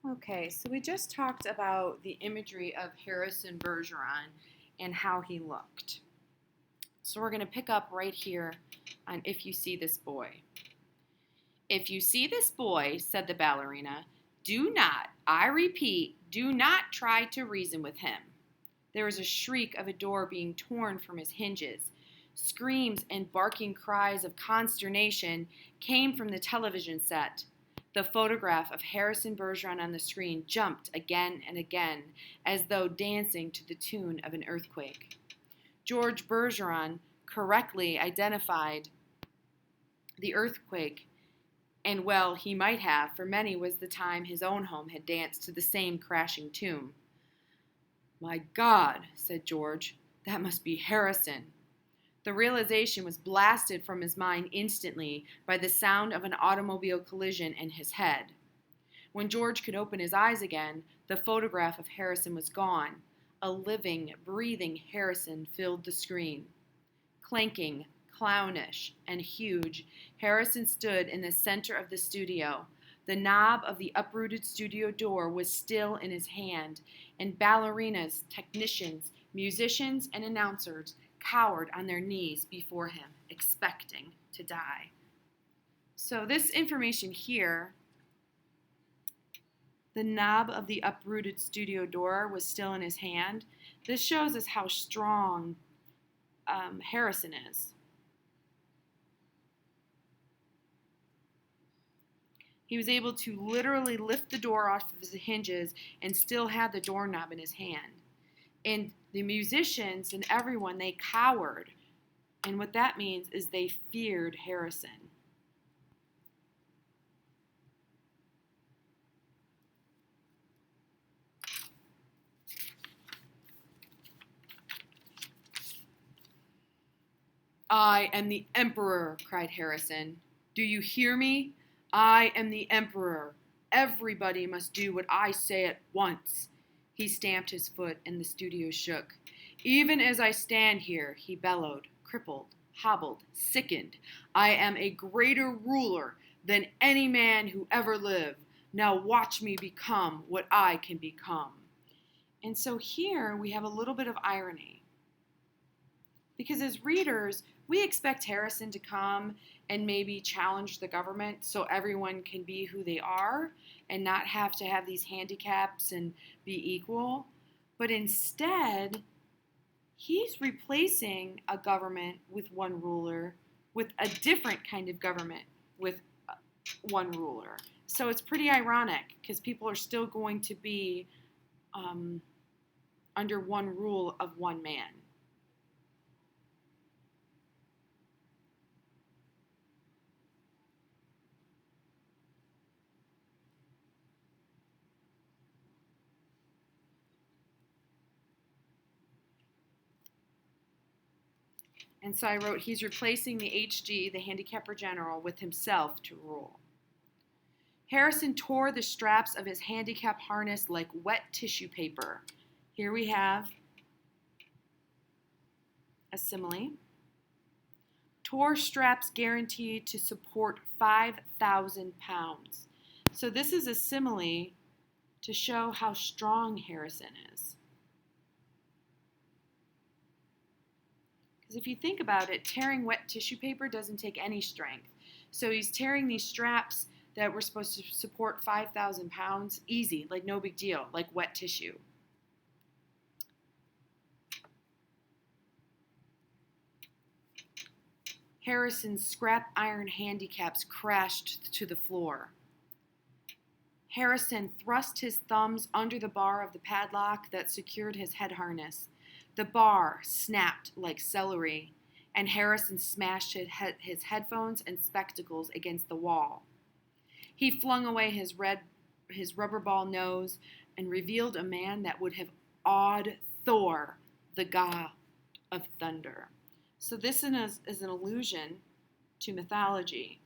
Okay, so we just talked about the imagery of Harrison Bergeron and how he looked. So we're going to pick up right here on If You See This Boy. If you see this boy, said the ballerina, do not, I repeat, do not try to reason with him. There was a shriek of a door being torn from his hinges. Screams and barking cries of consternation came from the television set. The photograph of Harrison Bergeron on the screen jumped again and again, as though dancing to the tune of an earthquake. George Bergeron correctly identified the earthquake, and well, he might have, for many was the time his own home had danced to the same crashing tune. My God, said George, that must be Harrison. The realization was blasted from his mind instantly by the sound of an automobile collision in his head. When George could open his eyes again, the photograph of Harrison was gone. A living, breathing Harrison filled the screen. Clanking, clownish, and huge, Harrison stood in the center of the studio. The knob of the uprooted studio door was still in his hand, and ballerinas, technicians, musicians, and announcers cowered on their knees before him, expecting to die. So this information here, the knob of the uprooted studio door was still in his hand. This shows us how strong Harrison is. He was able to literally lift the door off of his hinges and still had the doorknob in his hand. And the musicians and everyone, they cowered. And what that means is they feared Harrison. I am the Emperor, cried Harrison. Do you hear me? I am the Emperor. Everybody must do what I say at once. He stamped his foot and the studio shook. Even as I stand here, he bellowed, crippled, hobbled, sickened. I am a greater ruler than any man who ever lived. Now watch me become what I can become. And so here we have a little bit of irony. Because as readers, we expect Harrison to come and maybe challenge the government so everyone can be who they are and not have to have these handicaps and be equal. But instead, he's replacing a government with one ruler with a different kind of government with one ruler. So it's pretty ironic because people are still going to be under one rule of one man. And so I wrote, he's replacing the HG, the handicapper general, with himself to rule. Harrison tore the straps of his handicap harness like wet tissue paper. Here we have a simile. Tore straps guaranteed to support 5,000 pounds. So this is a simile to show how strong Harrison is. Because if you think about it, tearing wet tissue paper doesn't take any strength. So he's tearing these straps that were supposed to support 5,000 pounds, easy, like no big deal, like wet tissue. Harrison's scrap iron handicaps crashed to the floor. Harrison thrust his thumbs under the bar of the padlock that secured his head harness. The bar snapped like celery, and Harrison smashed his headphones and spectacles against the wall. He flung away his rubber ball nose and revealed a man that would have awed Thor, the god of thunder. So this is an allusion to mythology.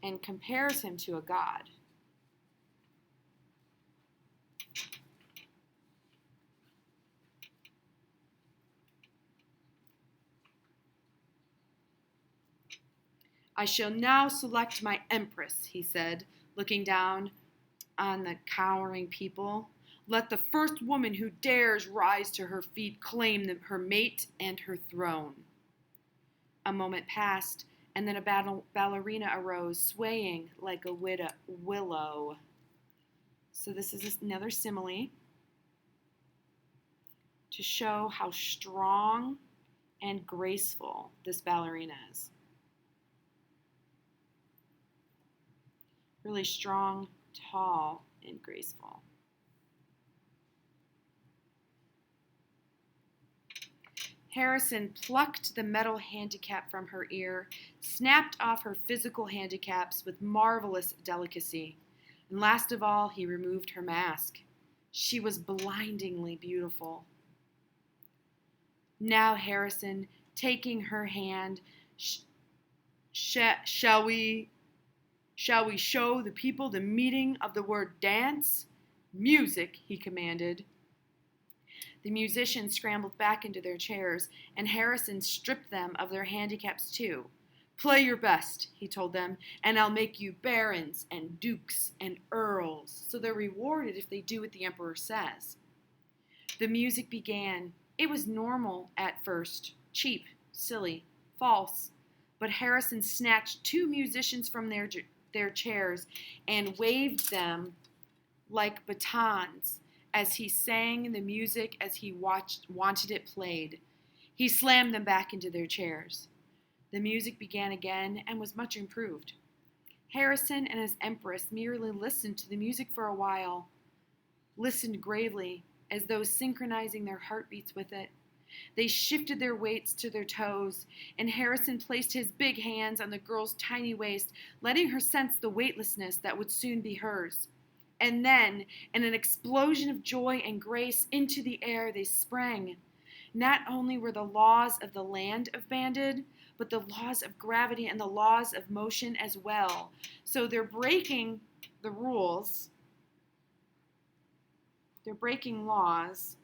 And compares him to a god. I shall now select my empress, he said, looking down on the cowering people. Let the first woman who dares rise to her feet claim her mate and her throne. A moment passed, and then a ballerina arose, swaying like a willow. So this is another simile to show how strong and graceful this ballerina is. Really strong, tall, and graceful. Harrison plucked the metal handicap from her ear, snapped off her physical handicaps with marvelous delicacy, and last of all, he removed her mask. She was blindingly beautiful. Now, Harrison, taking her hand, shall we show the people the meaning of the word dance? Music, he commanded. The musicians scrambled back into their chairs, and Harrison stripped them of their handicaps too. Play your best, he told them, and I'll make you barons and dukes and earls, so they're rewarded if they do what the emperor says. The music began. It was normal at first, cheap, silly, false, but Harrison snatched 2 musicians from their chairs and waved them like batons as he sang the music as he wanted it played. He slammed them back into their chairs. The music began again and was much improved. Harrison and his empress merely listened to the music for a while, listened gravely, as though synchronizing their heartbeats with it. They shifted their weights to their toes, and Harrison placed his big hands on the girl's tiny waist, letting her sense the weightlessness that would soon be hers. And then, in an explosion of joy and grace, into the air they sprang. Not only were the laws of the land abandoned, but the laws of gravity and the laws of motion as well. So they're breaking the rules. They're breaking laws,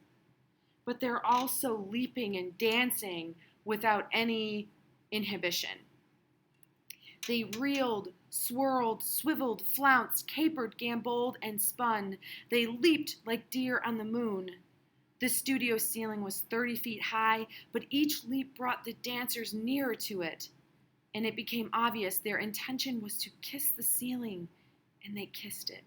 but they're also leaping and dancing without any inhibition. They reeled, swirled, swiveled, flounced, capered, gamboled, and spun. They leaped like deer on the moon. The studio ceiling was 30 feet high, but each leap brought the dancers nearer to it, and it became obvious their intention was to kiss the ceiling, and they kissed it.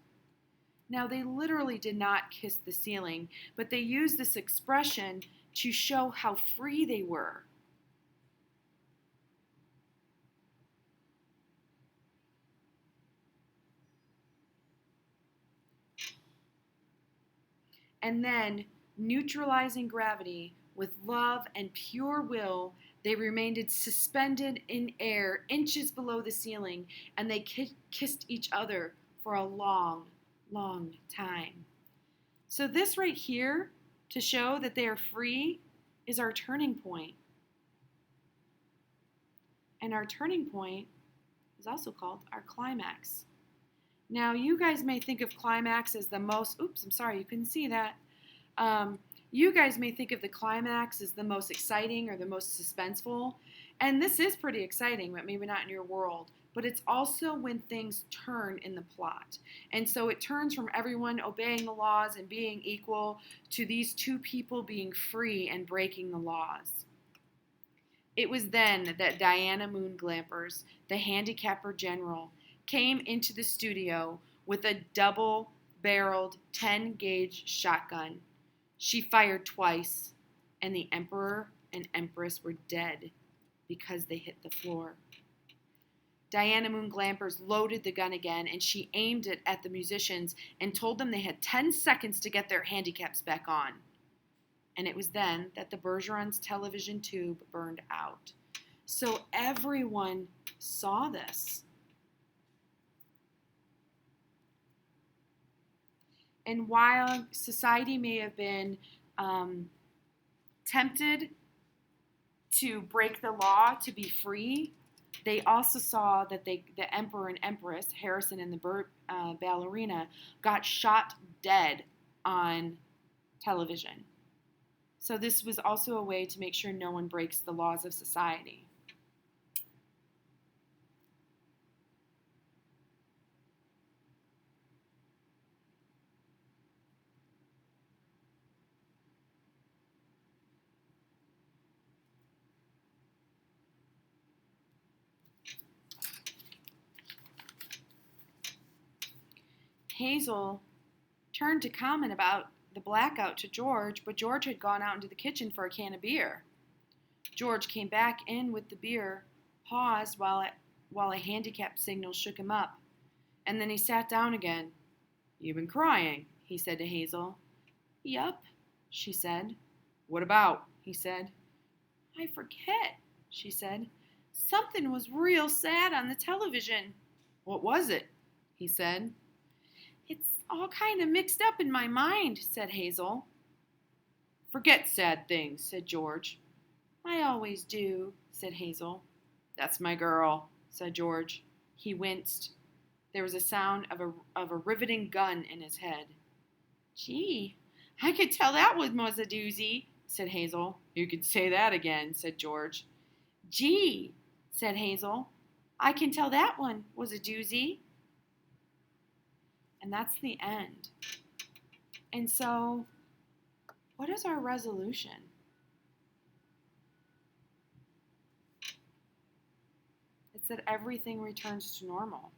Now, they literally did not kiss the ceiling, but they used this expression to show how free they were. And then, neutralizing gravity with love and pure will, they remained suspended in air inches below the ceiling, and they kissed each other for a long, long time. So this right here, to show that they are free, is our turning point. And our turning point is also called our climax. Now, you guys may think of climax as the most, oops, I'm sorry, you couldn't see that. You guys may think of the climax as the most exciting or the most suspenseful, and this is pretty exciting, but maybe not in your world. But it's also when things turn in the plot. And so it turns from everyone obeying the laws and being equal to these 2 people being free and breaking the laws. It was then that Diana Moonglampers, the handicapper general, came into the studio with a double-barreled 10-gauge shotgun. She fired twice, and the emperor and empress were dead because they hit the floor. Diana Moonglampers loaded the gun again, and she aimed it at the musicians and told them they had 10 seconds to get their handicaps back on. And it was then that the Bergeron's television tube burned out. So everyone saw this. And while society may have been tempted to break the law to be free, they also saw that the emperor and empress, Harrison and the ballerina, got shot dead on television. So this was also a way to make sure no one breaks the laws of society. Hazel turned to comment about the blackout to George, but George had gone out into the kitchen for a can of beer. George came back in with the beer, paused while a handicap signal shook him up, and then he sat down again. "You've been crying," he said to Hazel. "Yup," she said. "What about?" he said. "I forget," she said. "Something was real sad on the television." "What was it?" he said. "It's all kind of mixed up in my mind," said Hazel. "Forget sad things," said George. "I always do," said Hazel. "That's my girl," said George. He winced. There was a sound of a riveting gun in his head. "Gee, I could tell that one was a doozy," said Hazel. "You could say that again," said George. "Gee," said Hazel, "I can tell that one was a doozy." And that's the end. And so, what is our resolution? It's that everything returns to normal.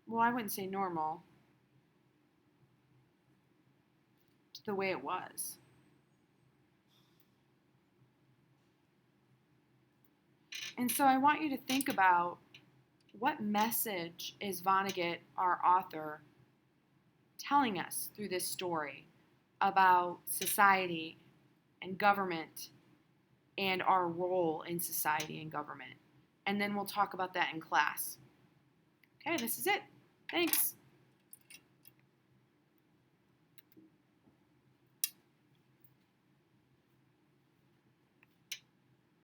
Well, I wouldn't say normal. To the way it was. And so I want you to think about, what message is Vonnegut, our author, telling us through this story about society and government and our role in society and government? And then we'll talk about that in class. Okay, this is it. Thanks.